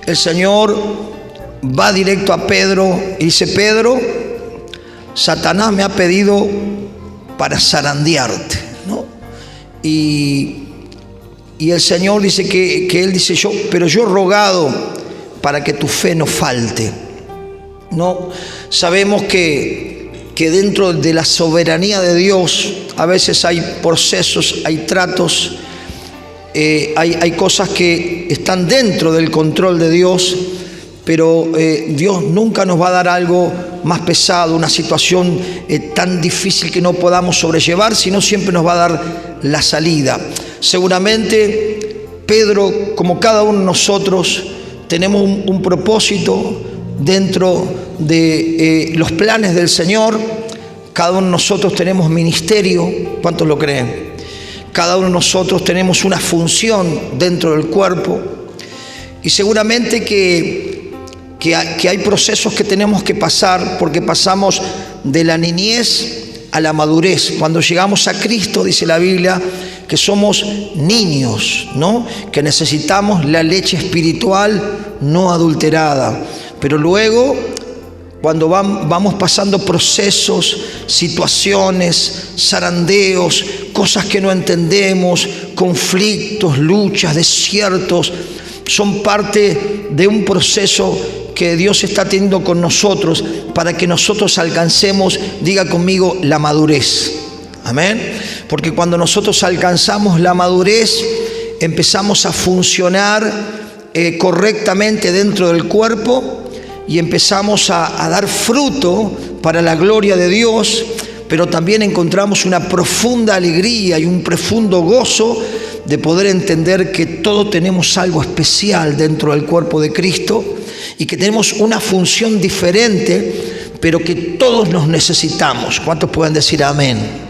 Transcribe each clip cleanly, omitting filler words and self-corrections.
el Señor va directo a Pedro y dice: Pedro, Satanás me ha pedido para zarandearte, ¿no? Y el Señor dice que Él dice: pero yo he rogado para que tu fe no falte, ¿no? Sabemos que dentro de la soberanía de Dios a veces hay procesos, hay tratos, hay cosas que están dentro del control de Dios, pero Dios nunca nos va a dar algo más pesado, una situación tan difícil que no podamos sobrellevar, sino siempre nos va a dar la salida. Seguramente Pedro, como cada uno de nosotros, tenemos un propósito dentro de los planes del Señor. Cada uno de nosotros tenemos ministerio. ¿Cuántos lo creen? Cada uno de nosotros tenemos una función dentro del cuerpo. Y seguramente que hay procesos que tenemos que pasar, porque pasamos de la niñez a la madurez. Cuando llegamos a Cristo, dice la Biblia, que somos niños, ¿no? Que necesitamos la leche espiritual no adulterada. Pero luego, cuando vamos pasando procesos, situaciones, zarandeos, cosas que no entendemos, conflictos, luchas, desiertos, son parte de un proceso que Dios está teniendo con nosotros para que nosotros alcancemos, diga conmigo, la madurez. Amén. Porque cuando nosotros alcanzamos la madurez, empezamos a funcionar correctamente dentro del cuerpo y empezamos a dar fruto para la gloria de Dios, pero también encontramos una profunda alegría y un profundo gozo de poder entender que todos tenemos algo especial dentro del cuerpo de Cristo y que tenemos una función diferente, pero que todos nos necesitamos. ¿Cuántos pueden decir amén?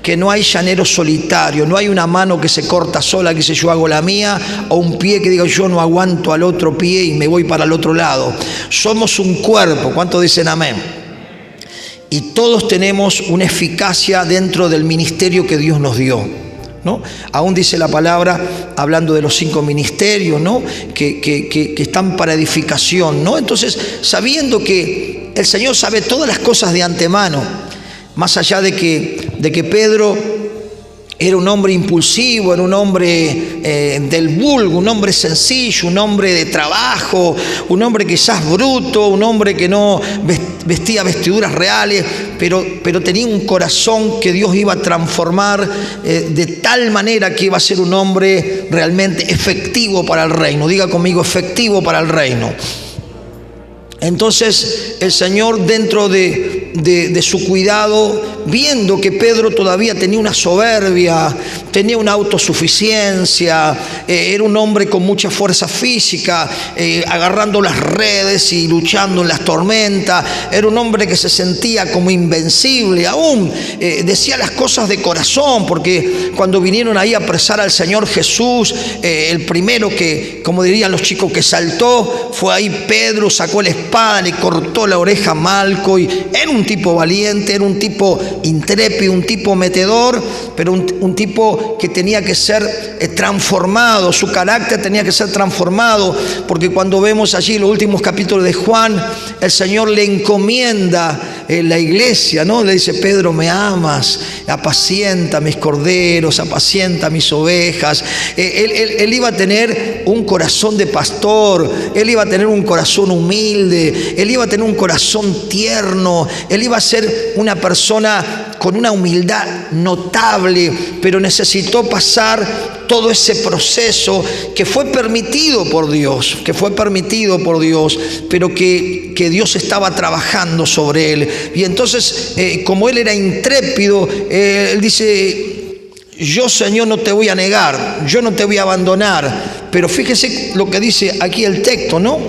Que no hay llanero solitario, no hay una mano que se corta sola que dice yo hago la mía, o un pie que diga yo no aguanto al otro pie y me voy para el otro lado. Somos un cuerpo. ¿Cuántos dicen amén? Y todos tenemos una eficacia dentro del ministerio que Dios nos dio, ¿no? Aún dice la palabra, hablando de los 5 ministerios, ¿no? que están para edificación, ¿no? Entonces, sabiendo que el Señor sabe todas las cosas de antemano, más allá de que Pedro era un hombre impulsivo, era un hombre del vulgo, un hombre sencillo, un hombre de trabajo, un hombre quizás bruto, un hombre que no vestía vestiduras reales, pero tenía un corazón que Dios iba a transformar de tal manera que iba a ser un hombre realmente efectivo para el reino. Diga conmigo, efectivo para el reino. Entonces el Señor, dentro de su cuidado, viendo que Pedro todavía tenía una soberbia, tenía una autosuficiencia, era un hombre con mucha fuerza física, agarrando las redes y luchando en las tormentas, era un hombre que se sentía como invencible, aún decía las cosas de corazón, porque cuando vinieron ahí a apresar al Señor Jesús, el primero que, como dirían los chicos, que saltó fue ahí Pedro, sacó la espada, le cortó la oreja a Malco, y era un tipo valiente, era un tipo intrépido, un tipo metedor, pero un tipo que tenía que ser transformado, su carácter tenía que ser transformado, porque cuando vemos allí los últimos capítulos de Juan, el Señor le encomienda la iglesia, ¿no? Le dice: Pedro, me amas, apacienta mis corderos, apacienta mis ovejas. Él iba a tener un corazón de pastor, él iba a tener un corazón humilde, él iba a tener un corazón tierno, él iba a ser una persona con una humildad notable, pero necesitó pasar todo ese proceso que fue permitido por Dios, pero que Dios estaba trabajando sobre él. Y entonces, como él era intrépido, él dice: yo, Señor, no te voy a negar, yo no te voy a abandonar. Pero fíjese lo que dice aquí el texto, ¿no?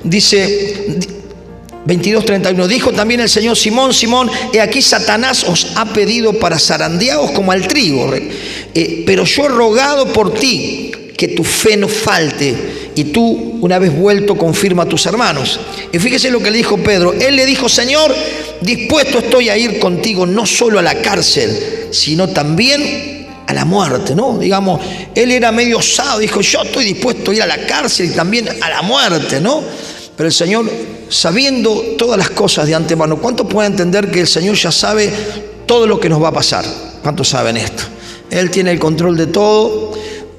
Dice 22:31, dijo también el Señor: Simón, Simón, he aquí Satanás os ha pedido para zarandearos como al trigo, pero yo he rogado por ti que tu fe no falte, y tú, una vez vuelto, confirma a tus hermanos. Y fíjese lo que le dijo Pedro. Él le dijo: Señor, dispuesto estoy a ir contigo no solo a la cárcel, sino también a la muerte, ¿no? Digamos, él era medio osado, dijo, yo estoy dispuesto a ir a la cárcel y también a la muerte, ¿no? Pero el Señor, sabiendo todas las cosas de antemano, ¿cuántos pueden entender que el Señor ya sabe todo lo que nos va a pasar? ¿Cuántos saben esto? Él tiene el control de todo,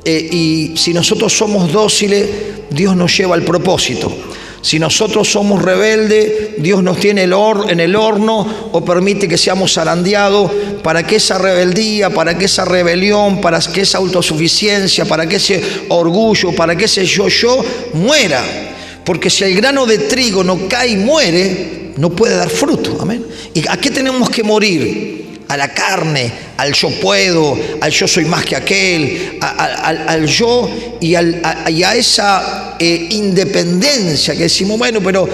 y si nosotros somos dóciles, Dios nos lleva al propósito. Si nosotros somos rebeldes, Dios nos tiene en el horno o permite que seamos zarandeados para que esa rebeldía, para que esa rebelión, para que esa autosuficiencia, para que ese orgullo, para que ese yo muera. Porque si el grano de trigo no cae y muere, no puede dar fruto. Amén. ¿Y a qué tenemos que morir? A la carne, al yo puedo, al yo soy más que aquel, al yo y a esa independencia que decimos, bueno, pero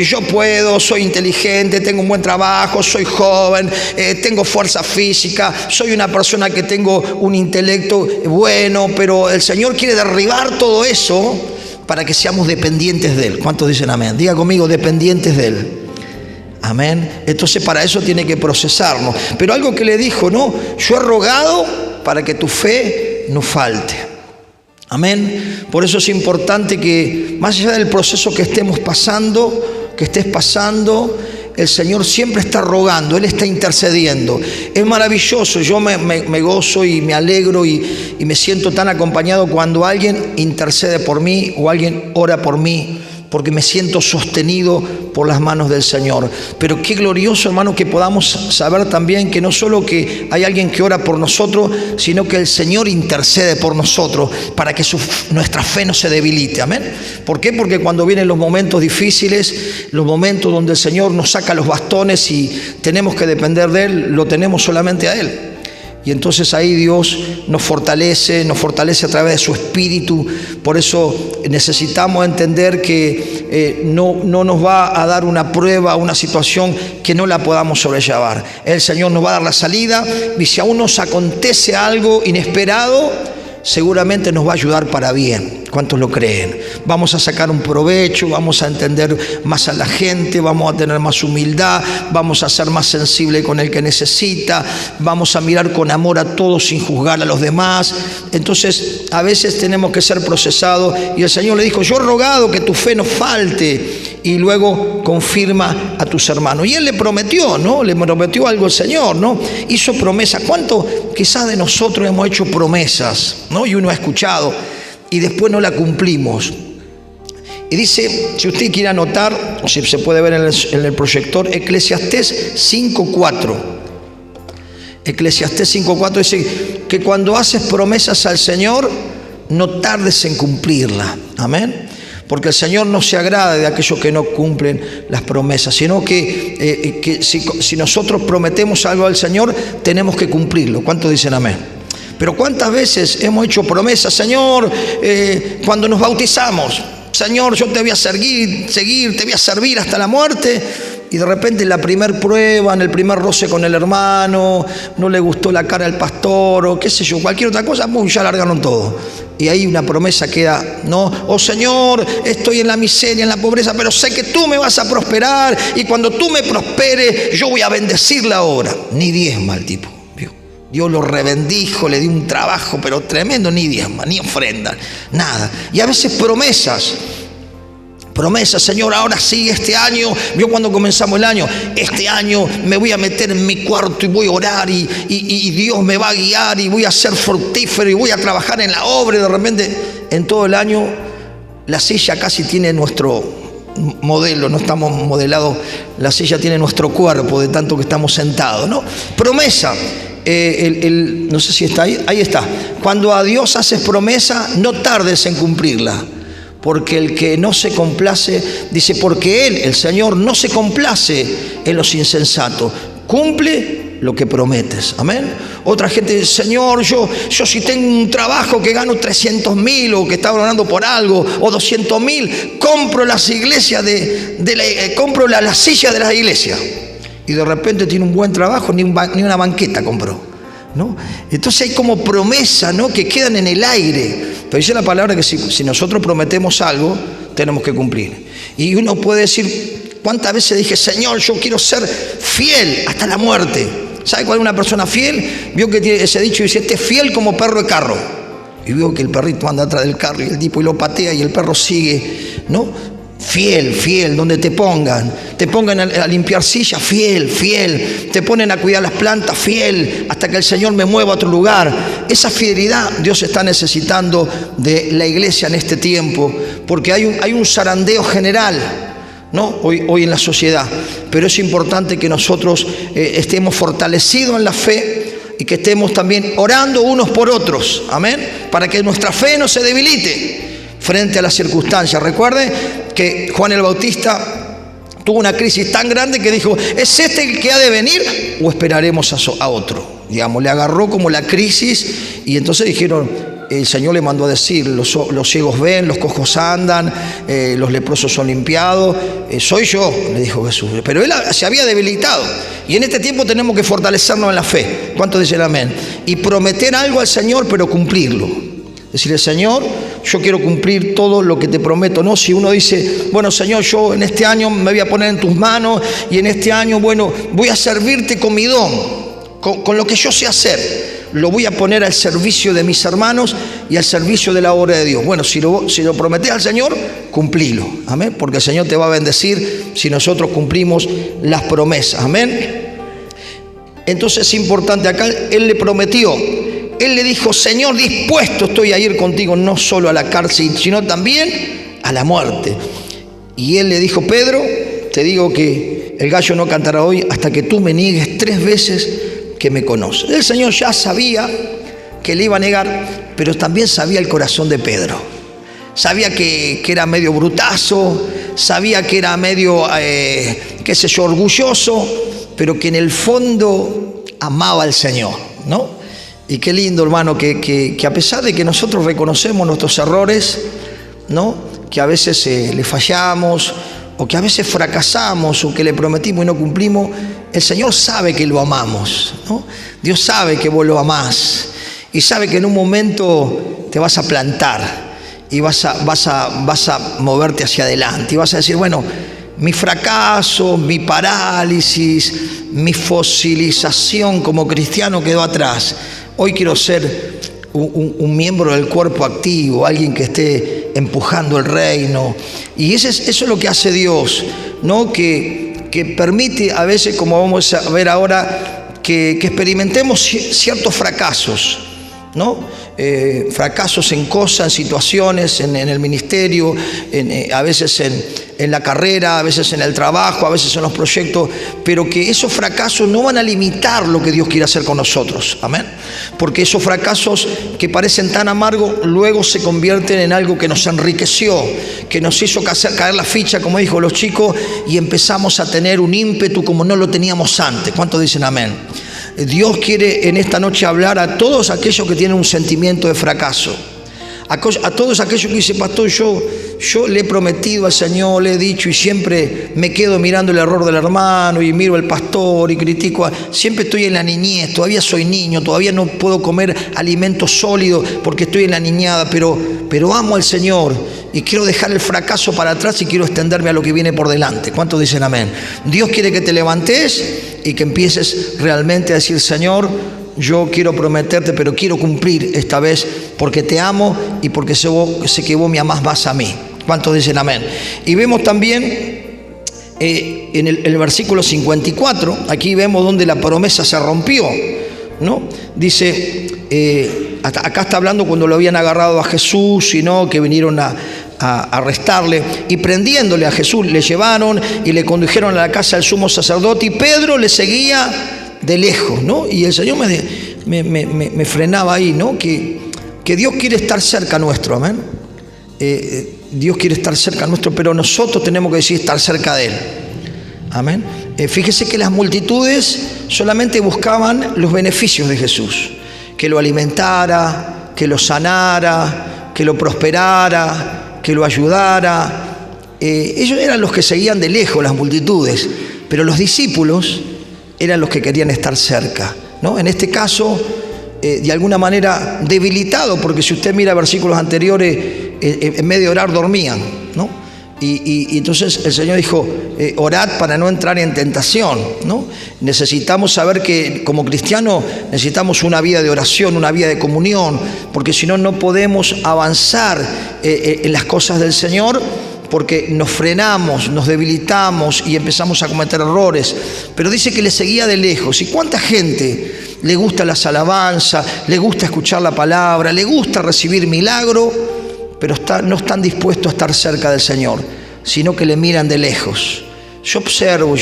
yo puedo, soy inteligente, tengo un buen trabajo, soy joven, tengo fuerza física, soy una persona que tengo un intelecto bueno, pero el Señor quiere derribar todo eso para que seamos dependientes de Él. ¿Cuántos dicen amén? Diga conmigo, dependientes de Él. Amén. Entonces para eso tiene que procesarnos. Pero algo que le dijo, no, yo he rogado para que tu fe no falte. Amén. Por eso es importante que más allá del proceso que estemos pasando, que estés pasando, el Señor siempre está rogando, Él está intercediendo. Es maravilloso, yo me gozo y me alegro y me siento tan acompañado cuando alguien intercede por mí o alguien ora por mí, porque me siento sostenido por las manos del Señor. Pero qué glorioso, hermano, que podamos saber también que no solo que hay alguien que ora por nosotros, sino que el Señor intercede por nosotros para que nuestra fe no se debilite. Amén. ¿Por qué? Porque cuando vienen los momentos difíciles, los momentos donde el Señor nos saca los bastones y tenemos que depender de Él, lo tenemos solamente a Él. Y entonces ahí Dios nos fortalece a través de su Espíritu. Por eso necesitamos entender que no nos va a dar una prueba, una situación que no la podamos sobrellevar. El Señor nos va a dar la salida, y si aún nos acontece algo inesperado, seguramente nos va a ayudar para bien. ¿Cuántos lo creen? Vamos a sacar un provecho, vamos a entender más a la gente, vamos a tener más humildad, vamos a ser más sensible con el que necesita, vamos a mirar con amor a todos sin juzgar a los demás. Entonces a veces tenemos que ser procesados, y el Señor le dijo, yo he rogado que tu fe no falte, y luego confirma a tus hermanos. Y Él le prometió, ¿no? Le prometió algo el Señor, ¿no? Hizo promesa. ¿Cuánto quizás de nosotros hemos hecho promesas, ¿no? Y uno ha escuchado y después no la cumplimos. Y dice, si usted quiere anotar, o si se puede ver en el proyector, Eclesiastés 5:4. Eclesiastés 5:4 dice que cuando haces promesas al Señor, no tardes en cumplirla. Amén. Porque el Señor no se agrada de aquellos que no cumplen las promesas, sino que si nosotros prometemos algo al Señor, tenemos que cumplirlo. ¿Cuántos dicen amén? Pero ¿cuántas veces hemos hecho promesas? Señor, cuando nos bautizamos, Señor, yo te voy a seguir, te voy a servir hasta la muerte. Y de repente en la primer prueba, en el primer roce con el hermano, no le gustó la cara del pastor o qué sé yo, cualquier otra cosa, ya largaron todo. Y ahí una promesa queda, ¿no? Oh Señor, estoy en la miseria, en la pobreza, pero sé que tú me vas a prosperar y cuando tú me prosperes, yo voy a bendecir la obra. Ni diezma el tipo. Dios lo rebendijo, le dio un trabajo, pero tremendo, ni diezma, ni ofrenda, nada. Y a veces promesas, Señor, ahora sí, este año, yo cuando comenzamos el año, este año me voy a meter en mi cuarto y voy a orar y Dios me va a guiar y voy a ser fructífero y voy a trabajar en la obra. Y de repente, en todo el año, la silla casi tiene nuestro modelo, no estamos modelados, la silla tiene nuestro cuerpo de tanto que estamos sentados, ¿no? Promesa. No sé si está ahí está. Cuando a Dios haces promesa, no tardes en cumplirla, porque el que no se complace, dice, porque Él, el Señor, no se complace en los insensatos, cumple lo que prometes. Amén. Otra gente dice, Señor, yo si tengo un trabajo que gano 300.000 o que estaba orando por algo, o 200.000, compro las iglesias compro la silla de las iglesias. Y de repente tiene un buen trabajo, ni una banqueta compró, ¿no? Entonces hay como promesas, ¿no?, que quedan en el aire. Pero dice la palabra que si nosotros prometemos algo, tenemos que cumplir. Y uno puede decir, ¿cuántas veces dije, Señor, yo quiero ser fiel hasta la muerte? ¿Sabe cuál es una persona fiel? Vio que tiene ese dicho, dice, este es fiel como perro de carro. Y vio que el perrito anda atrás del carro y el tipo y lo patea y el perro sigue, ¿no? Fiel, donde te pongan a limpiar sillas, fiel, te ponen a cuidar las plantas, fiel, hasta que el Señor me mueva a otro lugar. Esa fidelidad Dios está necesitando de la iglesia en este tiempo, porque hay un zarandeo general, ¿no? Hoy en la sociedad, pero es importante que nosotros estemos fortalecidos en la fe y que estemos también orando unos por otros, amén, para que nuestra fe no se debilite frente a las circunstancias. Recuerde que Juan el Bautista tuvo una crisis tan grande que dijo, ¿es este el que ha de venir o esperaremos a otro? Digamos, le agarró como la crisis y entonces dijeron, el Señor le mandó a decir, los ciegos ven, los cojos andan, los leprosos son limpiados, soy yo, le dijo Jesús. Pero él se había debilitado y en este tiempo tenemos que fortalecernos en la fe. ¿Cuántos dicen amén? Y prometer algo al Señor, pero cumplirlo. Decirle, Señor, yo quiero cumplir todo lo que te prometo, ¿no? Si uno dice, bueno, Señor, yo en este año me voy a poner en tus manos y en este año, bueno, voy a servirte con mi don, con lo que yo sé hacer. Lo voy a poner al servicio de mis hermanos y al servicio de la obra de Dios. Bueno, si lo prometés al Señor, cumplilo, amén, porque el Señor te va a bendecir si nosotros cumplimos las promesas, amén. Entonces es importante, acá Él le prometió, Él le dijo, Señor, dispuesto estoy a ir contigo, no solo a la cárcel, sino también a la muerte. Y Él le dijo, Pedro, te digo que el gallo no cantará hoy hasta que tú me niegues 3 veces que me conoces. El Señor ya sabía que le iba a negar, pero también sabía el corazón de Pedro. Sabía que era medio brutazo, sabía que era medio, qué sé yo, orgulloso, pero que en el fondo amaba al Señor, ¿no? Y qué lindo, hermano, que a pesar de que nosotros reconocemos nuestros errores, ¿no? Que a veces le fallamos, o que a veces fracasamos, o que le prometimos y no cumplimos, el Señor sabe que lo amamos, ¿no? Dios sabe que vos lo amás y sabe que en un momento te vas a plantar y vas a moverte hacia adelante y vas a decir, bueno, mi fracaso, mi parálisis, mi fosilización como cristiano quedó atrás. Hoy quiero ser un miembro del cuerpo activo, alguien que esté empujando el reino. Y eso es lo que hace Dios, ¿no? Que permite a veces, como vamos a ver ahora, que experimentemos ciertos fracasos, ¿no? Fracasos en cosas, en situaciones, en el ministerio, a veces en la carrera, a veces en el trabajo, a veces en los proyectos, pero que esos fracasos no van a limitar lo que Dios quiere hacer con nosotros, amén, porque esos fracasos que parecen tan amargos luego se convierten en algo que nos enriqueció, que nos hizo caer la ficha, como dijo los chicos, y empezamos a tener un ímpetu como no lo teníamos antes. ¿Cuántos dicen amén? Dios quiere en esta noche hablar a todos aquellos que tienen un sentimiento de fracaso, a todos aquellos que dicen, pastor, yo le he prometido al Señor, le he dicho y siempre me quedo mirando el error del hermano y miro al pastor y critico, siempre estoy en la niñez, todavía soy niño, todavía no puedo comer alimentos sólidos porque estoy en la niñada, pero amo al Señor y quiero dejar el fracaso para atrás y quiero extenderme a lo que viene por delante. ¿Cuántos dicen amén? Dios quiere que te levantes y que empieces realmente a decir, Señor, yo quiero prometerte, pero quiero cumplir esta vez porque te amo y porque sé que vos me amás más a mí. ¿Cuántos dicen amén? Y vemos también en el versículo 54, aquí vemos donde la promesa se rompió, ¿no? Dice, acá está hablando cuando lo habían agarrado a Jesús, y no, que vinieron a arrestarle, y prendiéndole a Jesús le llevaron y le condujeron a la casa del sumo sacerdote, y Pedro le seguía de lejos, ¿no? Y el Señor me frenaba ahí, ¿no? Que Dios quiere estar cerca nuestro, amén. Dios quiere estar cerca nuestro, pero nosotros tenemos que decir estar cerca de Él, amén. Fíjese que las multitudes solamente buscaban los beneficios de Jesús, que lo alimentara, que lo sanara, que lo prosperara, que lo ayudara. Ellos eran los que seguían de lejos, las multitudes, pero los discípulos eran los que querían estar cerca, ¿no? En este caso, de alguna manera debilitado, porque si usted mira versículos anteriores, en medio de orar dormían, ¿no? Y entonces el Señor dijo, orad para no entrar en tentación, ¿no? Necesitamos saber que como cristianos necesitamos una vida de oración, una vida de comunión, porque si no, no podemos avanzar en las cosas del Señor, porque nos frenamos, nos debilitamos y empezamos a cometer errores. Pero dice que le seguía de lejos. ¿Y cuánta gente le gusta las alabanzas, le gusta escuchar la palabra, le gusta recibir milagro, pero no están dispuestos a estar cerca del Señor, sino que le miran de lejos? Yo observo,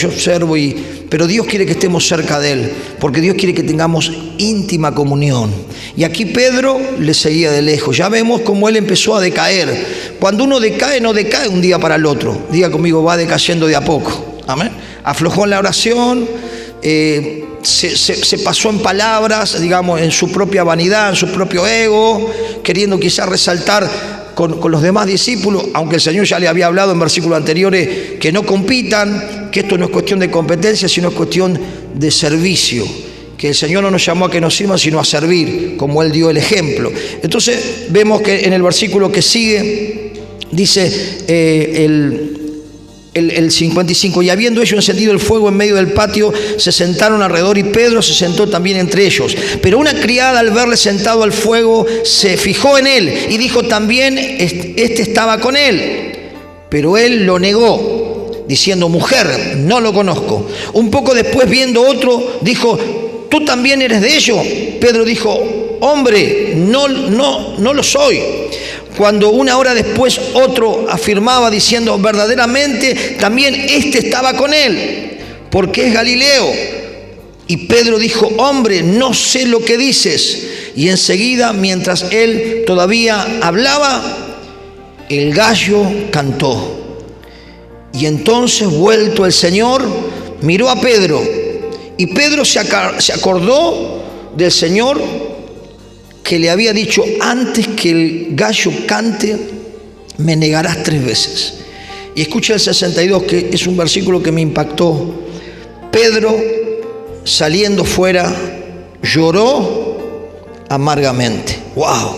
pero Dios quiere que estemos cerca de Él, porque Dios quiere que tengamos íntima comunión. Y aquí Pedro le seguía de lejos. Ya vemos cómo él empezó a decaer. Cuando uno decae, no decae un día para el otro. Diga conmigo, va decayendo de a poco. Amén. Aflojó en la oración, se pasó en palabras, digamos, en su propia vanidad, en su propio ego, queriendo quizás resaltar con los demás discípulos, aunque el Señor ya le había hablado en versículos anteriores que no compitan, que esto no es cuestión de competencia, sino es cuestión de servicio, que el Señor no nos llamó a que nos sirvan, sino a servir, como Él dio el ejemplo. Entonces vemos que en el versículo que sigue dice el 55, y habiendo ellos encendido el fuego en medio del patio, se sentaron alrededor, y Pedro se sentó también entre ellos. Pero una criada, al verle sentado al fuego, se fijó en él y dijo también, este estaba con él. Pero él lo negó, diciendo, mujer, no lo conozco. Un poco después, viendo otro, dijo, ¿tú también eres de ellos? Pedro dijo, hombre, no lo soy. Cuando una hora después otro afirmaba diciendo, verdaderamente también este estaba con él, porque es Galileo. Y Pedro dijo, hombre, no sé lo que dices. Y enseguida, mientras él todavía hablaba, el gallo cantó. Y entonces, vuelto el Señor, miró a Pedro, y Pedro se acordó del Señor, que le había dicho, antes que el gallo cante, me negarás 3 veces. Y escucha el 62, que es un versículo que me impactó. Pedro, saliendo fuera, lloró amargamente. ¡Wow!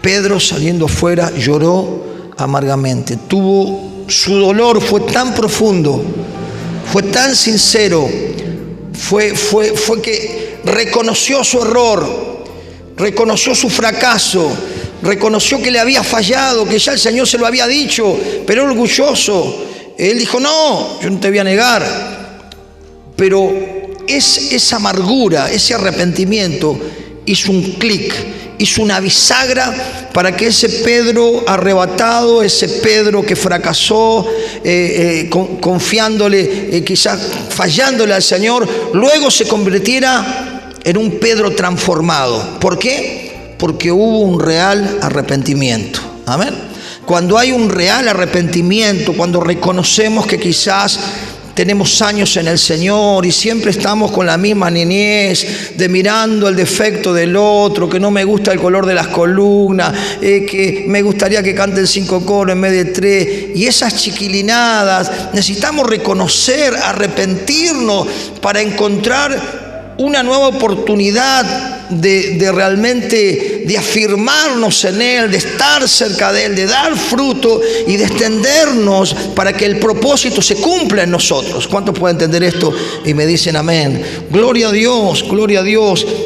Pedro, saliendo fuera, lloró amargamente. Su dolor fue tan profundo, fue tan sincero, fue que reconoció su error, reconoció su fracaso, reconoció que le había fallado, que ya el Señor se lo había dicho, pero orgulloso, él dijo, no, yo no te voy a negar. Pero esa amargura, ese arrepentimiento hizo un clic, hizo una bisagra para que ese Pedro arrebatado, ese Pedro que fracasó, confiándole, quizás fallándole al Señor, luego se convirtiera en un Pedro transformado. ¿Por qué? Porque hubo un real arrepentimiento. Amén. Cuando hay un real arrepentimiento, cuando reconocemos que quizás tenemos años en el Señor y siempre estamos con la misma niñez de mirando el defecto del otro, que no me gusta el color de las columnas, que me gustaría que canten 5 coros en vez de 3, y esas chiquilinadas, necesitamos reconocer, arrepentirnos para encontrar una nueva oportunidad de realmente de afirmarnos en Él, de estar cerca de Él, de dar fruto y de extendernos para que el propósito se cumpla en nosotros. ¿Cuántos pueden entender esto? Y me dicen amén. Gloria a Dios,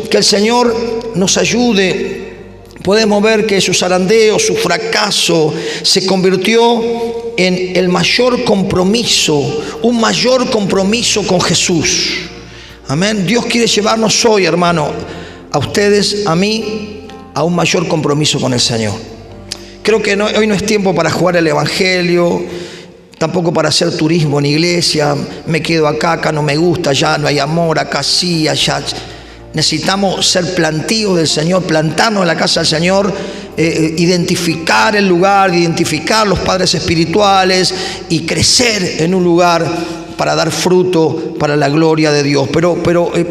que el Señor nos ayude. Podemos ver que su zarandeo, su fracaso se convirtió en el mayor compromiso, un mayor compromiso con Jesús. Amén. Dios quiere llevarnos hoy, hermano, a ustedes, a mí, a un mayor compromiso con el Señor. Creo que hoy no es tiempo para jugar el evangelio, tampoco para hacer turismo en iglesia. Me quedo acá no me gusta, ya no hay amor, acá sí, allá. Necesitamos ser plantíos del Señor, plantarnos en la casa del Señor, identificar el lugar, identificar los padres espirituales y crecer en un lugar para dar fruto para la gloria de Dios. Pero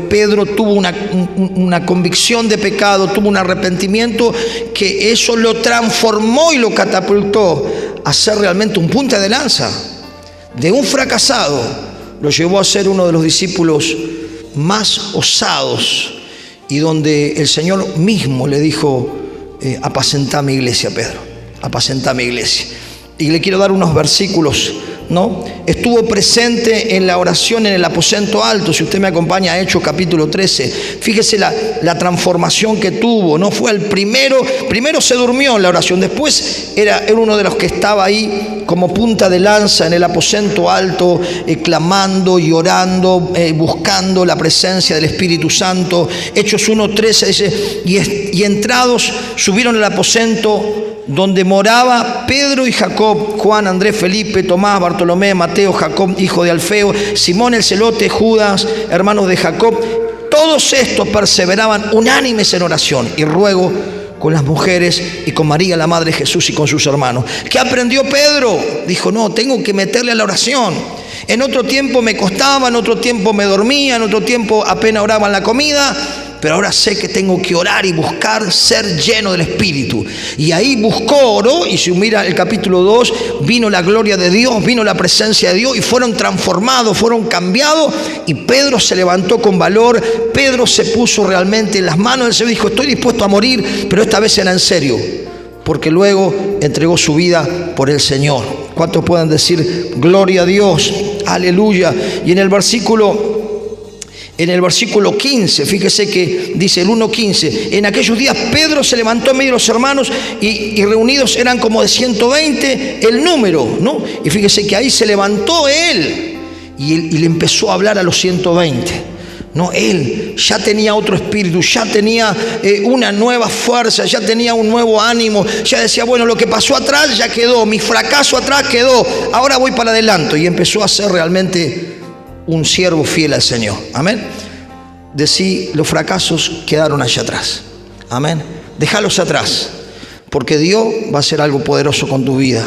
Pedro tuvo una convicción de pecado, tuvo un arrepentimiento que eso lo transformó y lo catapultó a ser realmente un punta de lanza. De un fracasado lo llevó a ser uno de los discípulos más osados, y donde el Señor mismo le dijo, apacentá mi iglesia, Pedro, apacentá mi iglesia. y le quiero dar unos versículos, ¿no? Estuvo presente en la oración en el aposento alto. Si usted me acompaña a Hechos capítulo 13, fíjese la transformación que tuvo, ¿no? Fue el primero se durmió en la oración, después era uno de los que estaba ahí como punta de lanza en el aposento alto, clamando y orando, buscando la presencia del Espíritu Santo. Hechos 1:13 dice, y entrados subieron al aposento donde moraba Pedro y Jacob, Juan, Andrés, Felipe, Tomás, Bartolomé, Mateo, Jacob, hijo de Alfeo, Simón el celote, Judas, hermanos de Jacob. Todos estos perseveraban unánimes en oración y ruego con las mujeres y con María, la madre de Jesús, y con sus hermanos. ¿Qué aprendió Pedro? Dijo, no, tengo que meterle a la oración. En otro tiempo me costaba, en otro tiempo me dormía, en otro tiempo apenas oraba en la comida, pero ahora sé que tengo que orar y buscar ser lleno del Espíritu. Y ahí buscó, oró, y si mira el capítulo 2, vino la gloria de Dios, vino la presencia de Dios, y fueron transformados, fueron cambiados, y Pedro se levantó con valor. Pedro se puso realmente en las manos del Señor y dijo, estoy dispuesto a morir, pero esta vez era en serio, porque luego entregó su vida por el Señor. ¿Cuántos pueden decir gloria a Dios? Aleluya. Y en el versículo 15, fíjese que dice el 1:15, en aquellos días Pedro se levantó en medio de los hermanos y reunidos eran como de 120 el número, ¿no? Y fíjese que ahí se levantó él y le empezó a hablar a los 120. No, él ya tenía otro espíritu, ya tenía una nueva fuerza, ya tenía un nuevo ánimo, ya decía, bueno, lo que pasó atrás ya quedó, mi fracaso atrás quedó, ahora voy para adelante. Y empezó a ser realmente un siervo fiel al Señor. Amén. Decí, los fracasos quedaron allá atrás. Amén. Déjalos atrás, porque Dios va a hacer algo poderoso con tu vida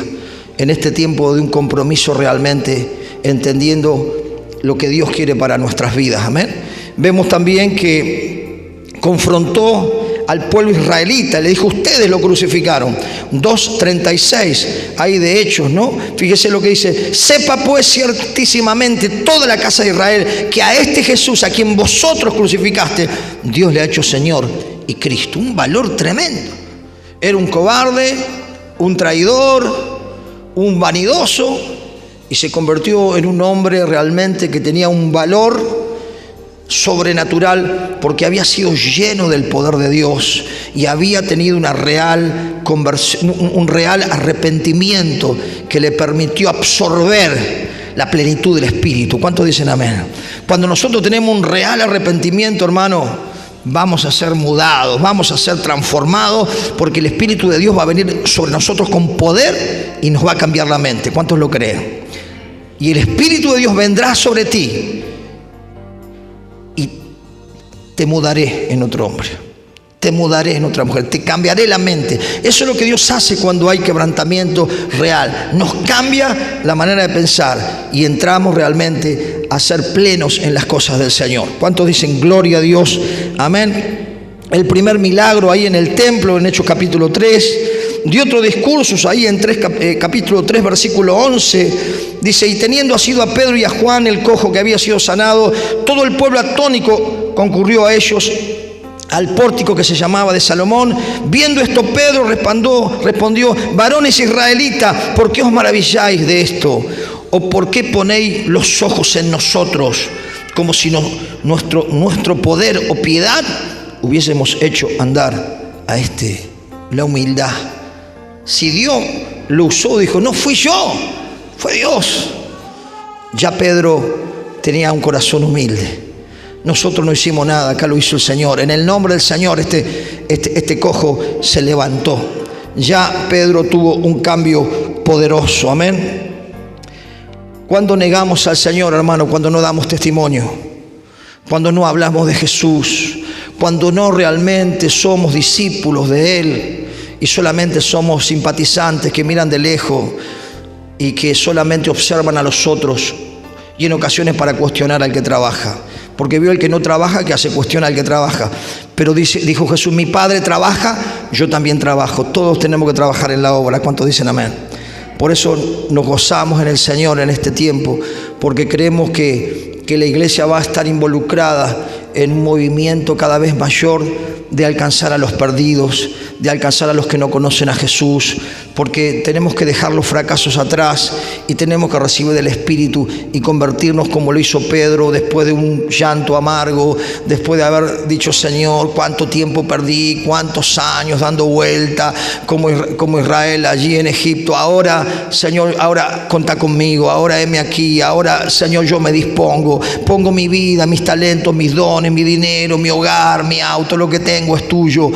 en este tiempo de un compromiso realmente, entendiendo lo que Dios quiere para nuestras vidas. Amén. Vemos también que confrontó al pueblo israelita, le dijo, ustedes lo crucificaron. 2:36, ahí de Hechos, ¿no? Fíjese lo que dice, sepa pues ciertísimamente toda la casa de Israel que a este Jesús, a quien vosotros crucificaste, Dios le ha hecho Señor y Cristo. Un valor tremendo. Era un cobarde, un traidor, un vanidoso, y se convirtió en un hombre realmente que tenía un valor sobrenatural, porque había sido lleno del poder de Dios y había tenido una real conversión, un real arrepentimiento que le permitió absorber la plenitud del Espíritu. ¿Cuántos dicen amén? Cuando nosotros tenemos un real arrepentimiento, hermano, vamos a ser mudados, vamos a ser transformados, porque el Espíritu de Dios va a venir sobre nosotros con poder y nos va a cambiar la mente. ¿Cuántos lo creen? Y el Espíritu de Dios vendrá sobre ti y te mudaré en otro hombre, te mudaré en otra mujer, te cambiaré la mente. Eso es lo que Dios hace cuando hay quebrantamiento real. Nos cambia la manera de pensar y entramos realmente a ser plenos en las cosas del Señor. ¿Cuántos dicen gloria a Dios? Amén. El primer milagro ahí en el templo, en Hechos capítulo 3. Dio otro discurso ahí en capítulo 3, versículo 11. Dice, y teniendo asido a Pedro y a Juan, el cojo que había sido sanado, todo el pueblo atónico concurrió a ellos al pórtico que se llamaba de Salomón. Viendo esto, Pedro respondió, varones israelitas, ¿por qué os maravilláis de esto? ¿O por qué ponéis los ojos en nosotros, como si nuestro poder o piedad hubiésemos hecho andar a la humildad? Si Dios lo usó, dijo, no fui yo, fue Dios. Ya Pedro tenía un corazón humilde. Nosotros no hicimos nada, acá lo hizo el Señor. En el nombre del Señor este cojo se levantó. Ya Pedro tuvo un cambio poderoso. Amén. Cuando negamos al Señor, hermano, cuando no damos testimonio, cuando no hablamos de Jesús, cuando no realmente somos discípulos de Él y solamente somos simpatizantes que miran de lejos y que solamente observan a los otros, y en ocasiones para cuestionar al que trabaja, porque vio el que no trabaja que hace cuestión al que trabaja. Pero dijo Jesús, mi Padre trabaja, yo también trabajo, todos tenemos que trabajar en la obra. ¿Cuántos dicen amén? Por eso nos gozamos en el Señor en este tiempo, porque creemos que la iglesia va a estar involucrada en un movimiento cada vez mayor de alcanzar a los perdidos, de alcanzar a los que no conocen a Jesús, porque tenemos que dejar los fracasos atrás y tenemos que recibir del Espíritu y convertirnos como lo hizo Pedro después de un llanto amargo, después de haber dicho: Señor, cuánto tiempo perdí, cuántos años dando vuelta como Israel allí en Egipto. Ahora, Señor, ahora contá conmigo, ahora heme aquí, ahora, Señor, yo me dispongo, pongo mi vida, mis talentos, mis dones, mi dinero, mi hogar, mi auto, lo que tengo es tuyo,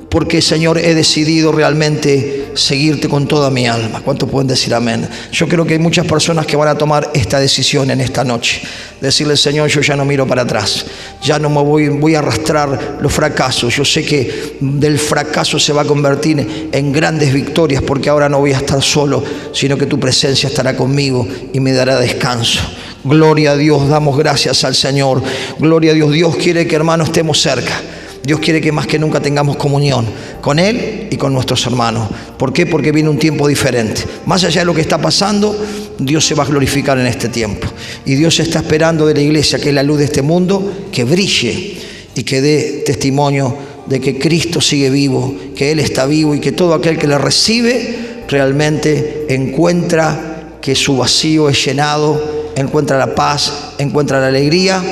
porque, Señor, he decidido realmente seguirte con toda mi alma. ¿Cuántos pueden decir amén? Yo creo que hay muchas personas que van a tomar esta decisión en esta noche. Decirle: Señor, yo ya no miro para atrás, ya no me voy a arrastrar los fracasos. Yo sé que del fracaso se va a convertir en grandes victorias, porque ahora no voy a estar solo, sino que tu presencia estará conmigo y me dará descanso. Gloria a Dios, damos gracias al Señor. Gloria a Dios. Dios quiere que, hermanos, estemos cerca. Dios quiere que más que nunca tengamos comunión con Él y con nuestros hermanos. ¿Por qué? Porque viene un tiempo diferente. Más allá de lo que está pasando, Dios se va a glorificar en este tiempo. Y Dios está esperando de la iglesia, que es la luz de este mundo, que brille y que dé testimonio de que Cristo sigue vivo, que Él está vivo, y que todo aquel que le recibe realmente encuentra que su vacío es llenado, encuentra la paz, encuentra la alegría,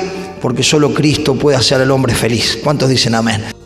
porque solo Cristo puede hacer al hombre feliz. ¿Cuántos dicen amén?